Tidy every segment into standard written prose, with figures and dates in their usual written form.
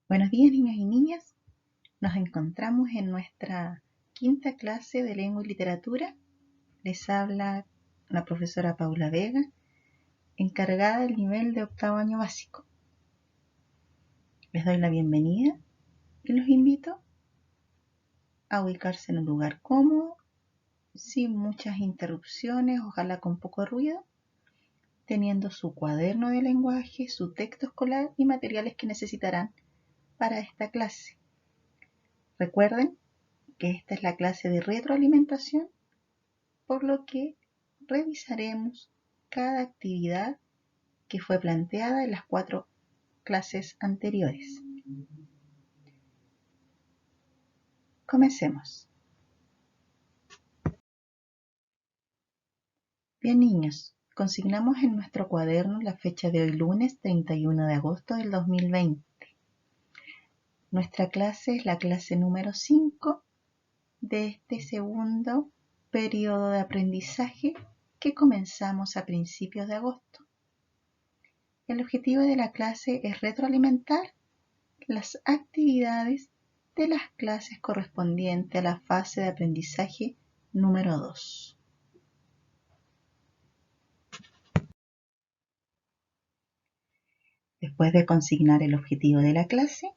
Buenos días, niños y niñas. Nos encontramos en nuestra quinta clase de lengua y literatura. Les habla la profesora Paula Vega, encargada del nivel de octavo año básico. Les doy la bienvenida y los invito a ubicarse en un lugar cómodo, sin muchas interrupciones, ojalá con poco ruido, teniendo su cuaderno de lenguaje, su texto escolar y materiales que necesitarán para esta clase. Recuerden que esta es la clase de retroalimentación, por lo que revisaremos cada actividad que fue planteada en las 4 clases anteriores. Comencemos. Bien, niños, consignamos en nuestro cuaderno la fecha de hoy, lunes 31 de agosto del 2020. Nuestra clase es la clase número 5 de este segundo periodo de aprendizaje que comenzamos a principios de agosto. El objetivo de la clase es retroalimentar las actividades de las clases correspondientes a la fase de aprendizaje número 2. Después de consignar el objetivo de la clase,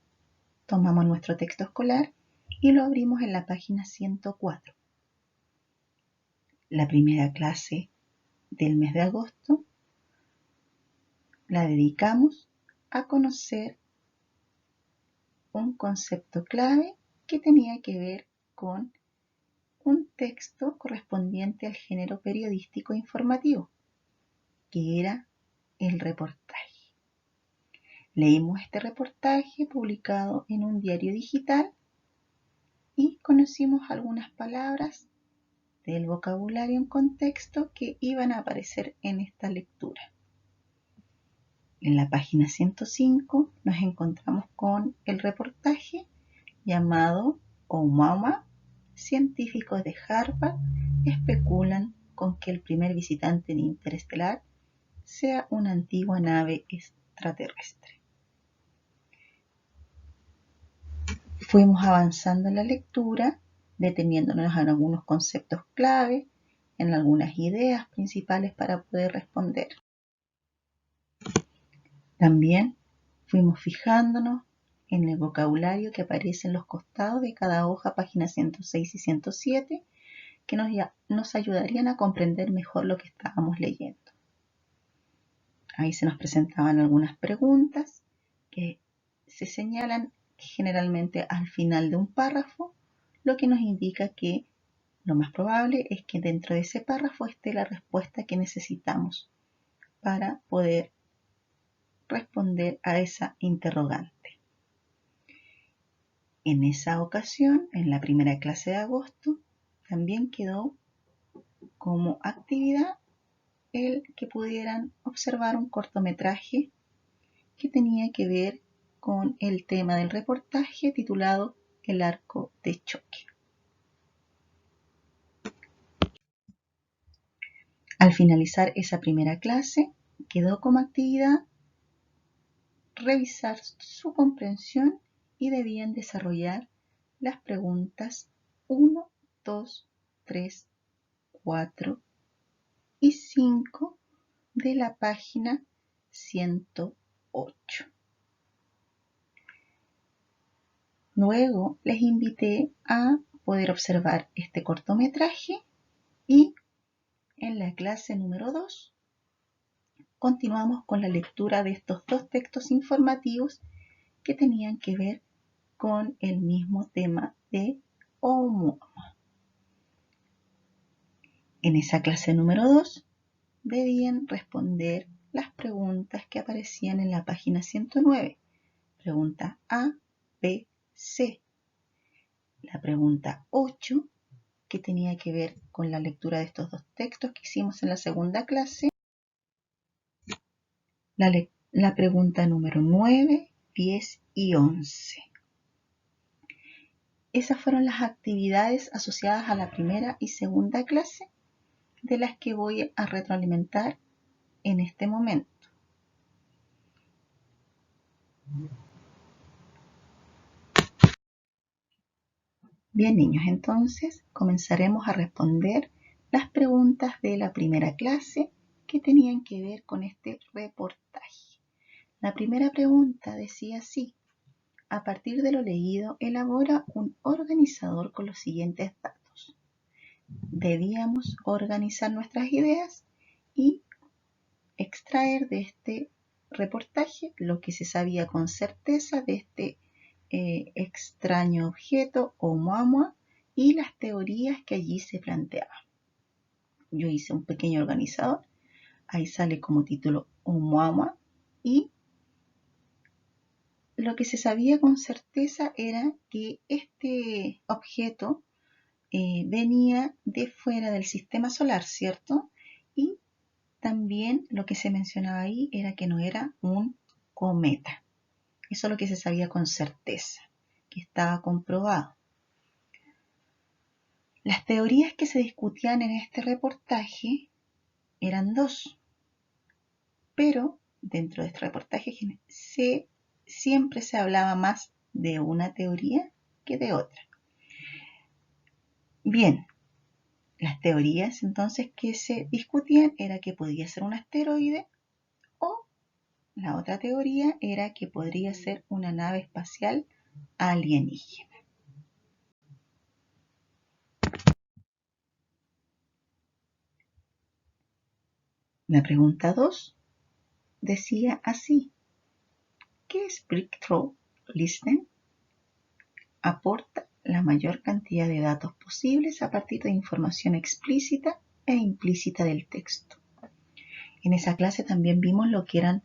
tomamos nuestro texto escolar y lo abrimos en la página 104. La primera clase del mes de agosto la dedicamos a conocer un concepto clave que tenía que ver con un texto correspondiente al género periodístico informativo, que era el reportaje. Leímos este reportaje publicado en un diario digital y conocimos algunas palabras del vocabulario en contexto que iban a aparecer en esta lectura. En la página 105 nos encontramos con el reportaje llamado Oumuamua. Científicos de Harvard especulan con que el primer visitante interestelar sea una antigua nave extraterrestre. Fuimos avanzando en la lectura, deteniéndonos en algunos conceptos clave, en algunas ideas principales para poder responder. También fuimos fijándonos en el vocabulario que aparece en los costados de cada hoja, páginas 106 y 107, que nos ayudarían a comprender mejor lo que estábamos leyendo. Ahí se nos presentaban algunas preguntas que se señalan generalmente al final de un párrafo, lo que nos indica que lo más probable es que dentro de ese párrafo esté la respuesta que necesitamos para poder responder a esa interrogante. En esa ocasión, en la primera clase de agosto, también quedó como actividad el que pudieran observar un cortometraje que tenía que ver con el tema del reportaje titulado El arco de choque. Al finalizar esa primera clase, quedó como actividad revisar su comprensión y debían desarrollar las preguntas 1, 2, 3, 4 y 5 de la página 108. Luego les invité a poder observar este cortometraje y en la clase número 2 continuamos con la lectura de estos 2 textos informativos que tenían que ver con el mismo tema de Oumuamua. En esa clase número 2 debían responder las preguntas que aparecían en la página 109. Pregunta A, B, C. La pregunta 8, que tenía que ver con la lectura de estos 2 textos que hicimos en la segunda clase. La pregunta número 9, 10 y 11. Esas fueron las actividades asociadas a la primera y segunda clase de las que voy a retroalimentar en este momento. Bien, niños, entonces comenzaremos a responder las preguntas de la primera clase que tenían que ver con este reportaje. La primera pregunta decía así: a partir de lo leído, elabora un organizador con los siguientes datos. Debíamos organizar nuestras ideas y extraer de este reportaje lo que se sabía con certeza de este extraño objeto o Oumuamua y las teorías que allí se planteaban. Yo hice un pequeño organizador, ahí sale como título Oumuamua, y lo que se sabía con certeza era que este objeto venía de fuera del sistema solar, ¿cierto? Y también lo que se mencionaba ahí era que no era un cometa. Eso es lo que se sabía con certeza, que estaba comprobado. Las teorías que se discutían en este reportaje eran dos, pero dentro de este reportaje siempre se hablaba más de una teoría que de otra. Bien, las teorías entonces que se discutían era que podía ser un asteroide o la otra teoría era que podría ser una nave espacial alienígena. La pregunta 2 decía así: ¿qué es Breakthrough Listen? Aporta la mayor cantidad de datos posibles a partir de información explícita e implícita del texto. En esa clase también vimos lo que eran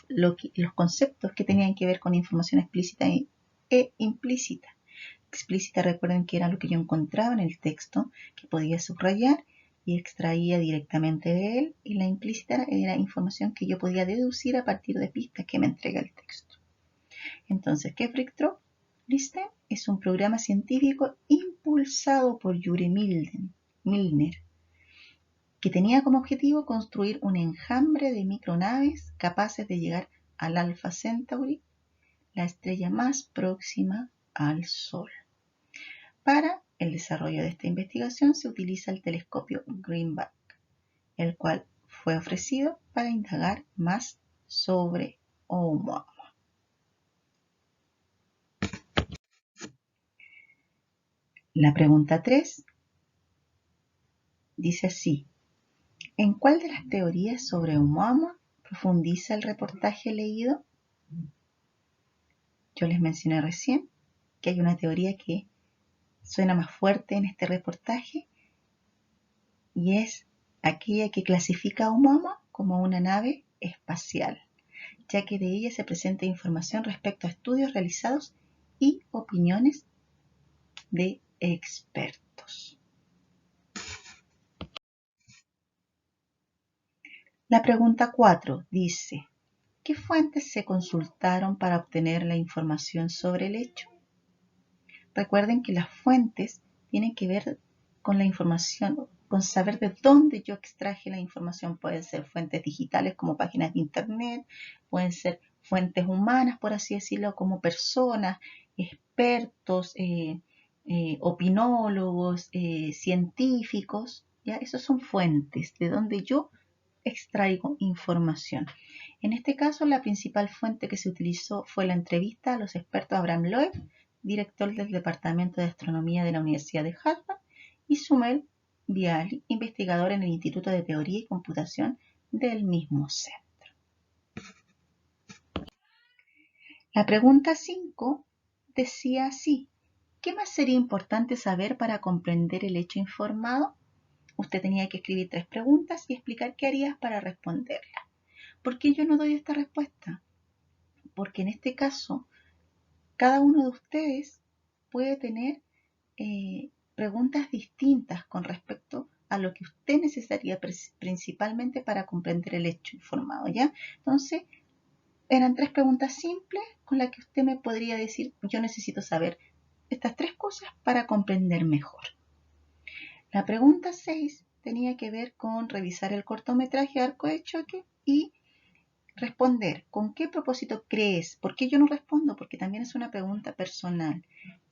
los conceptos que tenían que ver con información explícita e implícita. Explícita, recuerden que era lo que yo encontraba en el texto, que podía subrayar y extraía directamente de él, y la implícita era información que yo podía deducir a partir de pistas que me entrega el texto. Entonces, ¿qué es Breakthrough Listen? Es un programa científico impulsado por Yuri Milner, que tenía como objetivo construir un enjambre de micronaves capaces de llegar al Alpha Centauri, la estrella más próxima al Sol. Para el desarrollo de esta investigación se utiliza el telescopio Greenback, el cual fue ofrecido para indagar más sobre Oumuamua. La pregunta 3 dice así: ¿en cuál de las teorías sobre Oumuamua profundiza el reportaje leído? Yo les mencioné recién que hay una teoría que suena más fuerte en este reportaje y es aquella que clasifica a Oumuamua como una nave espacial, ya que de ella se presenta información respecto a estudios realizados y opiniones de expertos. La pregunta 4 dice: ¿qué fuentes se consultaron para obtener la información sobre el hecho? Recuerden que las fuentes tienen que ver con la información, con saber de dónde yo extraje la información. Pueden ser fuentes digitales como páginas de internet, pueden ser fuentes humanas, por así decirlo, como personas, expertos, opinólogos, científicos. ¿Ya? Esos son fuentes de donde yo extraigo información. En este caso, la principal fuente que se utilizó fue la entrevista a los expertos Abraham Loeb, director del Departamento de Astronomía de la Universidad de Harvard, y Sumel Bialy, investigador en el Instituto de Teoría y Computación del mismo centro. La pregunta 5 decía así: ¿qué más sería importante saber para comprender el hecho informado? Usted tenía que escribir 3 preguntas y explicar qué harías para responderlas. ¿Por qué yo no doy esta respuesta? Porque en este caso, cada uno de ustedes puede tener preguntas distintas con respecto a lo que usted necesitaría principalmente para comprender el hecho informado, ¿ya? Entonces, eran 3 preguntas simples con las que usted me podría decir: yo necesito saber estas 3 cosas para comprender mejor. La pregunta 6 tenía que ver con revisar el cortometraje Arco de Choque y responder: ¿con qué propósito crees? ¿Por qué yo no respondo? Porque también es una pregunta personal.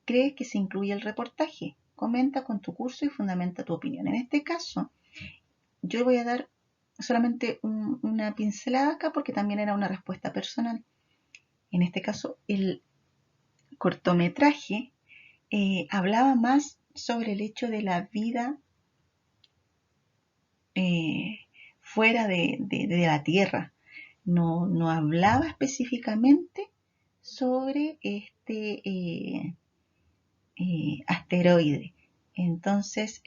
crees que se incluye el reportaje? Comenta con tu curso y fundamenta tu opinión. En este caso, yo voy a dar solamente una pincelada acá porque también era una respuesta personal. En este caso, el cortometraje hablaba más sobre el hecho de la vida fuera de la Tierra. No hablaba específicamente sobre este asteroide. Entonces,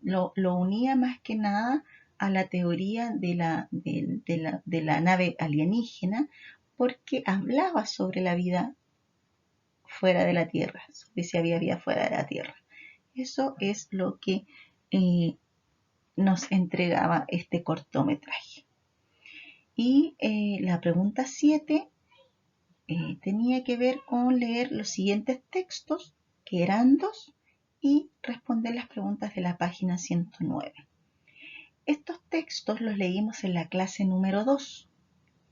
lo unía más que nada a la teoría de la nave alienígena, porque hablaba sobre la vida fuera de la Tierra, sobre si había vida fuera de la Tierra. Eso es lo que nos entregaba este cortometraje. Y la pregunta 7 tenía que ver con leer los siguientes textos, que eran 2, y responder las preguntas de la página 109. Estos textos los leímos en la clase número 2.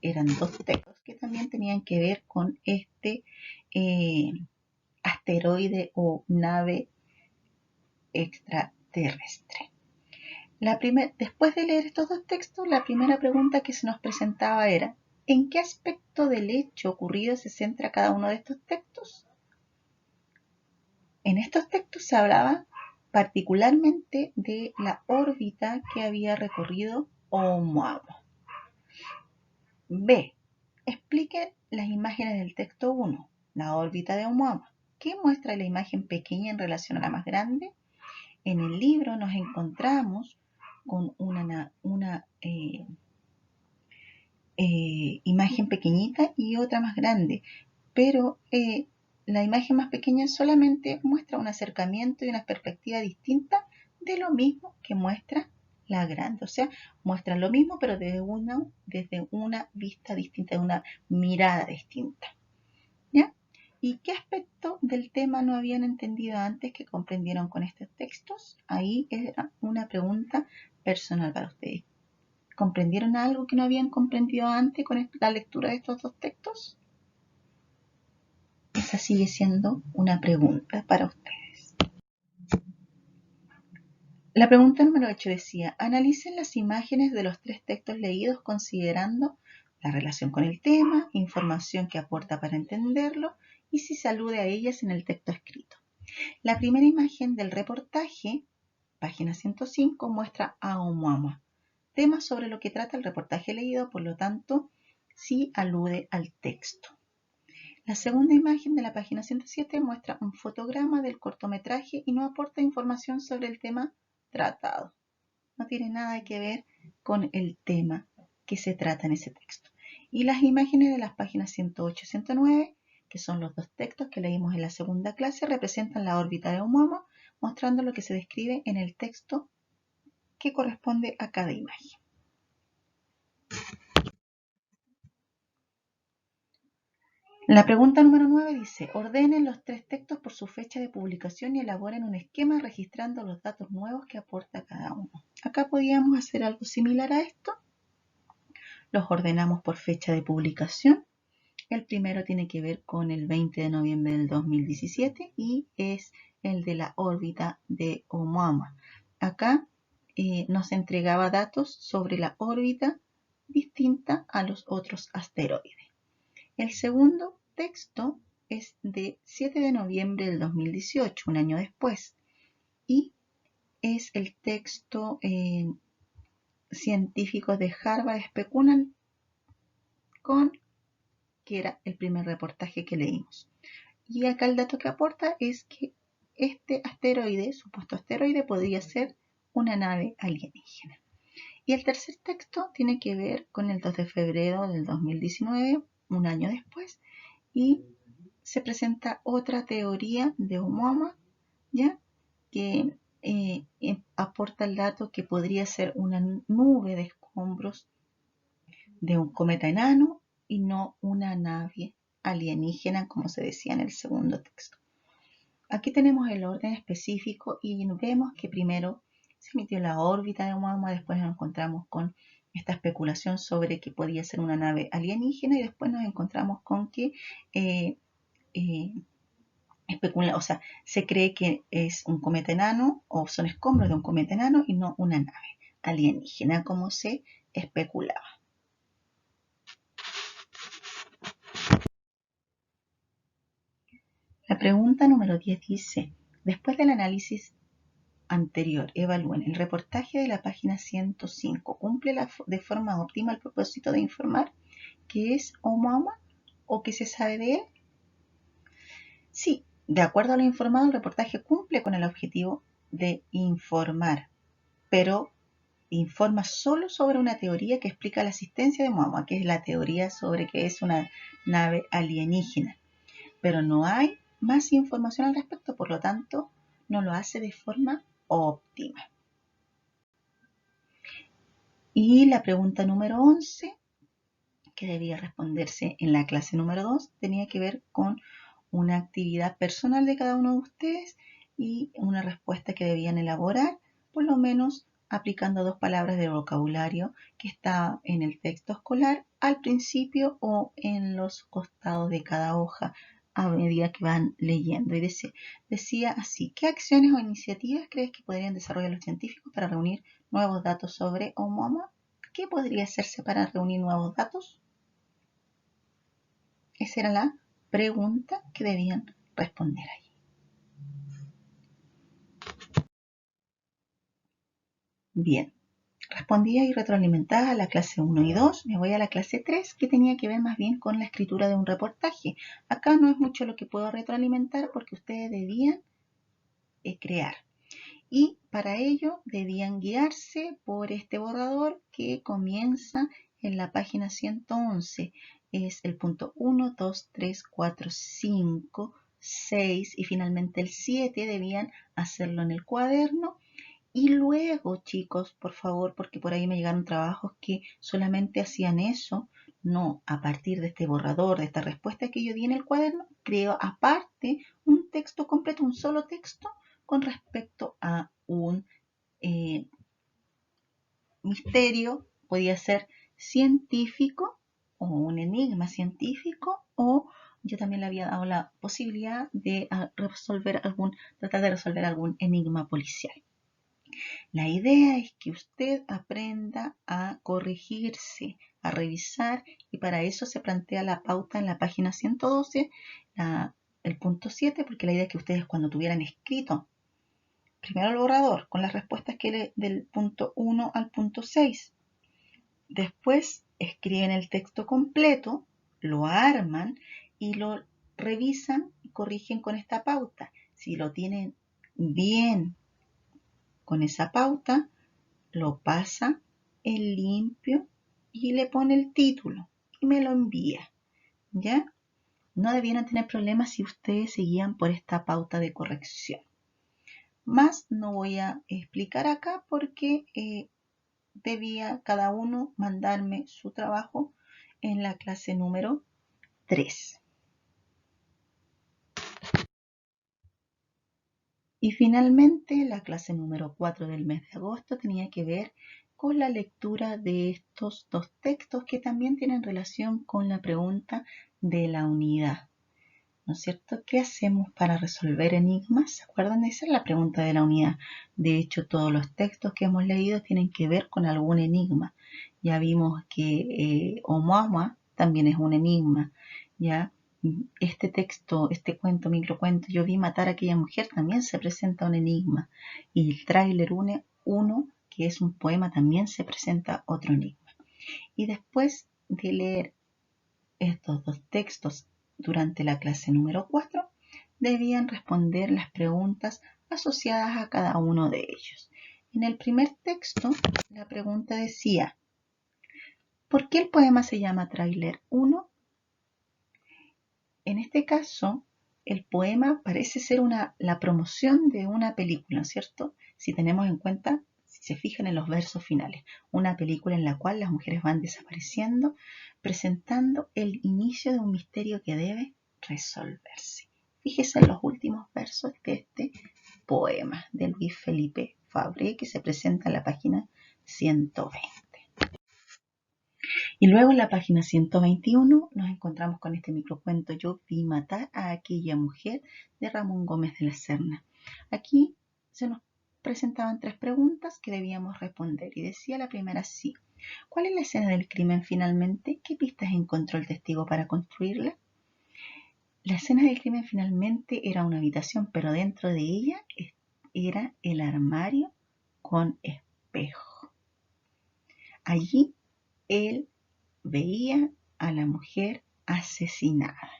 Eran 2 textos que también tenían que ver con este asteroide o nave extraterrestre. Después de leer estos 2 textos, la primera pregunta que se nos presentaba era: ¿en qué aspecto del hecho ocurrido se centra cada uno de estos textos? En estos textos se hablaba particularmente de la órbita que había recorrido Oumuamua. B. Expliquen las imágenes del texto 1, la órbita de Oumuamua. ¿Qué muestra la imagen pequeña en relación a la más grande? En el libro nos encontramos con una imagen pequeñita y otra más grande, pero la imagen más pequeña solamente muestra un acercamiento y una perspectiva distinta de lo mismo que muestra la grande. O sea, muestra lo mismo, pero desde una vista distinta, de una mirada distinta. ¿Ya? ¿Y qué aspecto del tema no habían entendido antes que comprendieron con estos textos? Ahí era una pregunta personal para ustedes. ¿Comprendieron algo que no habían comprendido antes con la lectura de estos 2 textos? Esa sigue siendo una pregunta para ustedes. La pregunta número 8 decía: analicen las imágenes de los 3 textos leídos considerando la relación con el tema, información que aporta para entenderlo y si se alude a ellas en el texto escrito. La primera imagen del reportaje, página 105, muestra a Oumuamua, tema sobre lo que trata el reportaje leído, por lo tanto, sí alude al texto. La segunda imagen de la página 107 muestra un fotograma del cortometraje y no aporta información sobre el tema tratado. No tiene nada que ver con el tema que se trata en ese texto. Y las imágenes de las páginas 108 y 109, que son los 2 textos que leímos en la segunda clase, representan la órbita de Oumuamua, mostrando lo que se describe en el texto que corresponde a cada imagen. La pregunta número 9 dice: ordenen los 3 textos por su fecha de publicación y elaboren un esquema registrando los datos nuevos que aporta cada uno. Acá podíamos hacer algo similar a esto. Los ordenamos por fecha de publicación. El primero tiene que ver con el 20 de noviembre del 2017 y es el de la órbita de Oumuamua. Acá nos entregaba datos sobre la órbita distinta a los otros asteroides. El segundo texto es de 7 de noviembre del 2018, un año después, y es el texto científico de Harvard especulan con que era el primer reportaje que leímos. Y acá el dato que aporta es que este asteroide, supuesto asteroide, podría ser una nave alienígena. Y el tercer texto tiene que ver con el 2 de febrero del 2019, un año después, y se presenta otra teoría de Oumuamua, ¿ya? Que aporta el dato que podría ser una nube de escombros de un cometa enano y no una nave alienígena, como se decía en el segundo texto. Aquí tenemos el orden específico y vemos que primero se emitió la órbita de Oumuamua, después nos encontramos con esta especulación sobre que podía ser una nave alienígena y después nos encontramos con que o sea, se cree que es un cometa enano o son escombros de un cometa enano y no una nave alienígena, como se especulaba. La pregunta número 10 dice, después del análisis anterior, evalúen, el reportaje de la página 105 cumple de forma óptima el propósito de informar qué es Oumuamua o qué se sabe de él. Sí, de acuerdo a lo informado, el reportaje cumple con el objetivo de informar, pero informa solo sobre una teoría que explica la existencia de Oumuamua, que es la teoría sobre que es una nave alienígena. Pero no hay más información al respecto, por lo tanto, no lo hace de forma óptima. Y la pregunta número 11, que debía responderse en la clase número 2, tenía que ver con una actividad personal de cada uno de ustedes y una respuesta que debían elaborar, por lo menos aplicando 2 palabras de vocabulario que está en el texto escolar al principio o en los costados de cada hoja a medida que van leyendo. Y decía así, ¿qué acciones o iniciativas crees que podrían desarrollar los científicos para reunir nuevos datos sobre Oumuamua? ¿Qué podría hacerse para reunir nuevos datos? Esa era la pregunta que debían responder allí. Bien, respondía y retroalimentada a la clase 1 y 2. Me voy a la clase 3, que tenía que ver más bien con la escritura de un reportaje. Acá no es mucho lo que puedo retroalimentar porque ustedes debían crear. Y para ello debían guiarse por este borrador que comienza en la página 111. Es el punto 1, 2, 3, 4, 5, 6 y finalmente el 7. Debían hacerlo en el cuaderno. Y luego, chicos, por favor, porque por ahí me llegaron trabajos que solamente hacían eso, no, a partir de este borrador, de esta respuesta que yo di en el cuaderno, creo aparte un texto completo, un solo texto con respecto a un misterio, podía ser científico o un enigma científico, o yo también le había dado la posibilidad de tratar de resolver algún enigma policial. La idea es que usted aprenda a corregirse, a revisar, y para eso se plantea la pauta en la página 112, el punto 7, porque la idea es que ustedes cuando tuvieran escrito primero el borrador con las respuestas del punto 1 al punto 6, después escriben el texto completo, lo arman y lo revisan y corrigen con esta pauta. Si lo tienen bien con esa pauta, lo pasa en limpio y le pone el título y me lo envía, ¿ya? No debieran tener problemas si ustedes seguían por esta pauta de corrección. Más no voy a explicar acá porque debía cada uno mandarme su trabajo en la clase número 3. Y finalmente la clase número 4 del mes de agosto tenía que ver con la lectura de estos 2 textos que también tienen relación con la pregunta de la unidad. ¿No es cierto? ¿Qué hacemos para resolver enigmas? ¿Se acuerdan de esa? Es la pregunta de la unidad. De hecho, todos los textos que hemos leído tienen que ver con algún enigma. Ya vimos que Oumuamua también es un enigma, ¿ya? Este texto, este cuento, microcuento, Yo vi matar a aquella mujer, también se presenta un enigma. Y el tráiler 1, que es un poema, también se presenta otro enigma. Y después de leer estos 2 textos durante la clase número 4, debían responder las preguntas asociadas a cada uno de ellos. En el primer texto, la pregunta decía, ¿por qué el poema se llama Tráiler 1? En este caso, el poema parece ser la promoción de una película, ¿cierto? Si tenemos en cuenta, si se fijan en los versos finales, una película en la cual las mujeres van desapareciendo, presentando el inicio de un misterio que debe resolverse. Fíjese en los últimos versos de este poema de Luis Felipe Fabré, que se presenta en la página 120. Y luego en la página 121 nos encontramos con este microcuento Yo vi matar a aquella mujer de Ramón Gómez de la Serna. Aquí se nos presentaban 3 preguntas que debíamos responder y decía la primera sí. ¿Cuál es la escena del crimen finalmente? ¿Qué pistas encontró el testigo para construirla? La escena del crimen finalmente era una habitación, pero dentro de ella era el armario con espejo. Allí él veía a la mujer asesinada.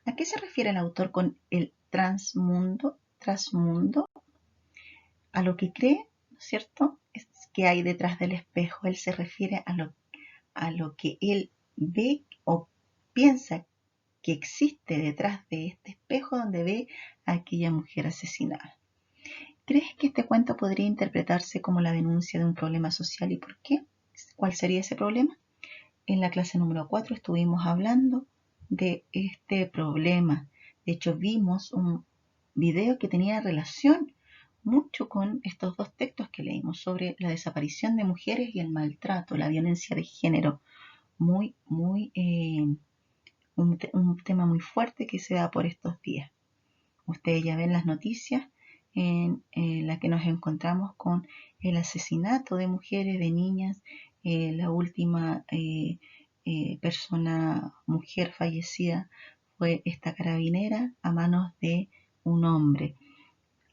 ¿A qué se refiere el autor con el trasmundo? A lo que cree, ¿no es cierto?, es que hay detrás del espejo. Él se refiere a lo que él ve o piensa que existe detrás de este espejo donde ve a aquella mujer asesinada. ¿Crees que este cuento podría interpretarse como la denuncia de un problema social y por qué? ¿Cuál sería ese problema? En la clase número 4 estuvimos hablando de este problema. De hecho, vimos un video que tenía relación mucho con estos 2 textos que leímos sobre la desaparición de mujeres y el maltrato, la violencia de género. Un tema muy fuerte que se da por estos días. Ustedes ya ven las noticias en la que nos encontramos con el asesinato de mujeres, de niñas, la última mujer fallecida fue esta carabinera a manos de un hombre.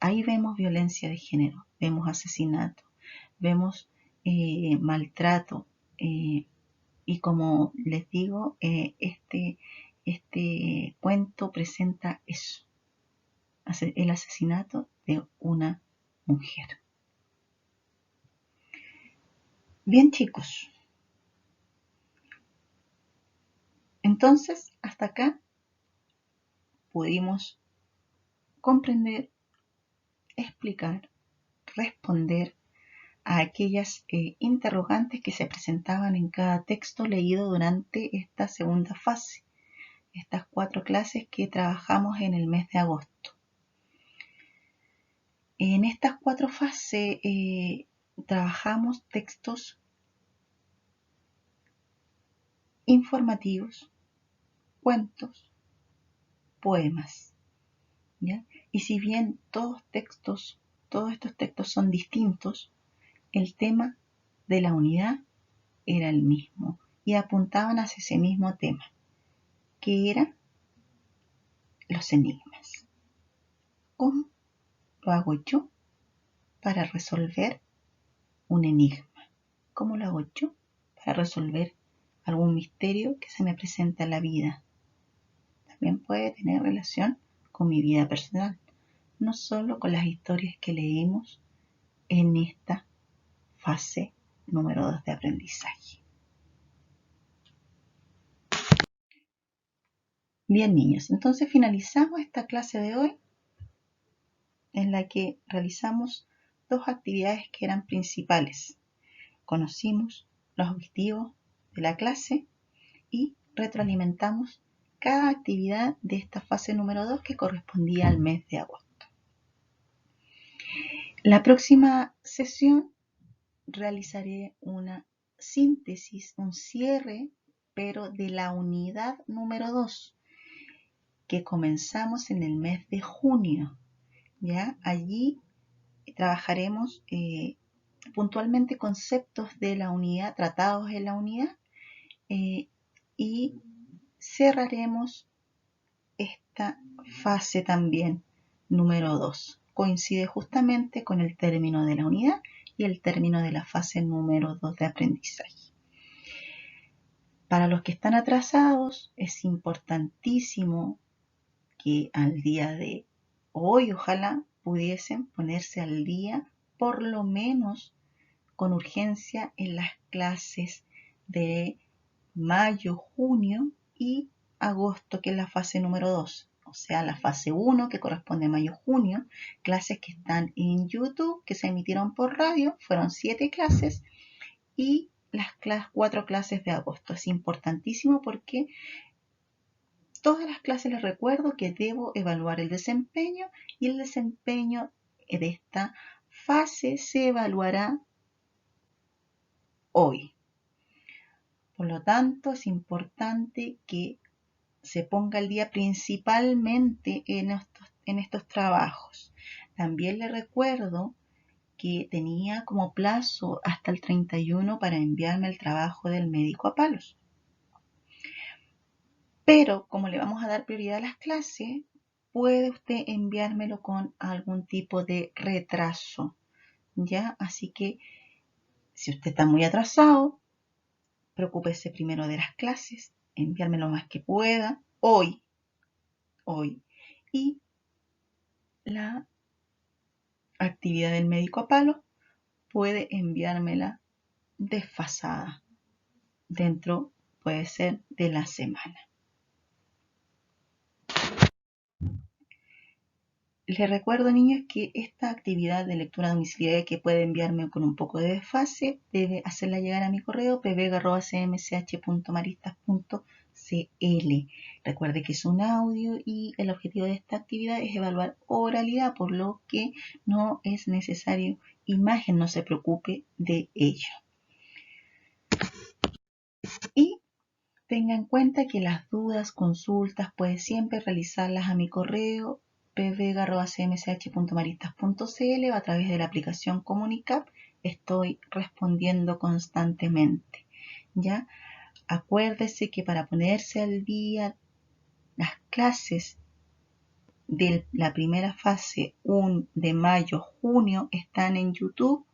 Ahí vemos violencia de género, vemos asesinato, vemos maltrato y como les digo, este cuento presenta eso, el asesinato de una mujer. Bien, chicos, entonces hasta acá pudimos comprender, explicar, responder a aquellas interrogantes que se presentaban en cada texto leído durante esta segunda fase, estas 4 clases que trabajamos en el mes de agosto. En estas 4 fases trabajamos textos informativos, cuentos, poemas, ¿ya? Y si bien todos estos textos son distintos, el tema de la unidad era el mismo y apuntaban hacia ese mismo tema, que eran los enigmas. ¿Cómo lo hago yo para resolver un enigma? ¿Cómo lo hago yo para resolver algún misterio que se me presenta en la vida? También puede tener relación con mi vida personal, no solo con las historias que leímos en esta fase número 2 de aprendizaje. Bien, niños, entonces finalizamos esta clase de hoy en la que realizamos 2 actividades que eran principales. Conocimos los objetivos de la clase y retroalimentamos cada actividad de esta fase número 2 que correspondía al mes de agosto. La próxima sesión realizaré una síntesis, un cierre, pero de la unidad número 2 que comenzamos en el mes de junio. ¿Ya? Allí trabajaremos puntualmente conceptos de la unidad, tratados en la unidad, y cerraremos esta fase también número 2. Coincide justamente con el término de la unidad y el término de la fase número 2 de aprendizaje. Para los que están atrasados, es importantísimo que al día de hoy, ojalá pudiesen ponerse al día, por lo menos con urgencia, en las clases de mayo, junio y agosto, que es la fase número 2. O sea, la fase 1, que corresponde a mayo-junio, clases que están en YouTube, que se emitieron por radio, fueron 7 clases, y las 4 clases de agosto. Es importantísimo porque todas las clases les recuerdo que debo evaluar el desempeño y el desempeño de esta fase se evaluará hoy. Por lo tanto, es importante que se ponga al día principalmente en estos trabajos. También le recuerdo que tenía como plazo hasta el 31 para enviarme el trabajo del médico a palos. Pero como le vamos a dar prioridad a las clases, puede usted enviármelo con algún tipo de retraso, ¿ya? Así que si usted está muy atrasado, preocúpese primero de las clases, enviarme lo más que pueda, hoy, y la actividad del médico a palo puede enviármela desfasada, dentro, puede ser, de la semana. Les recuerdo, niños, que esta actividad de lectura domiciliaria que puede enviarme con un poco de desfase, debe hacerla llegar a mi correo pvega@cmch.maristas.cl. Recuerde que es un audio y el objetivo de esta actividad es evaluar oralidad, por lo que no es necesario imagen, no se preocupe de ello. Y tenga en cuenta que las dudas, consultas, puede siempre realizarlas a mi correo pvega@cmch.maristas.cl o a través de la aplicación Comunicap. Estoy respondiendo constantemente, ¿ya? Acuérdese que para ponerse al día, las clases de la primera fase de mayo-junio están en YouTube,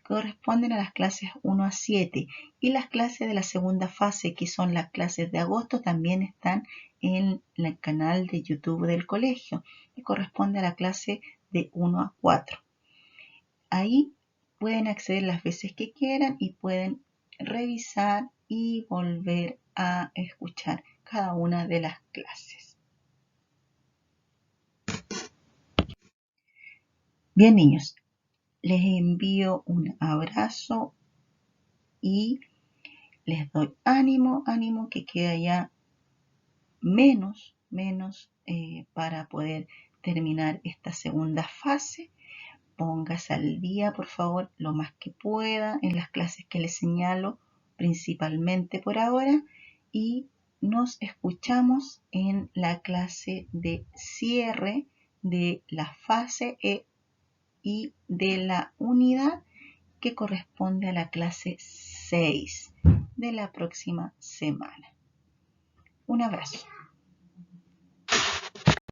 corresponden a las clases 1 a 7, y las clases de la segunda fase, que son las clases de agosto, también están en el canal de YouTube del colegio, que corresponde a la clase de 1 a 4. Ahí pueden acceder las veces que quieran y pueden revisar y volver a escuchar cada una de las clases. Bien, niños, les envío un abrazo y les doy ánimo que queda ya menos para poder terminar esta segunda fase. Póngase al día, por favor, lo más que pueda en las clases que les señalo, principalmente por ahora, y nos escuchamos en la clase de cierre de la fase y de la unidad que corresponde a la clase 6 de la próxima semana. Un abrazo.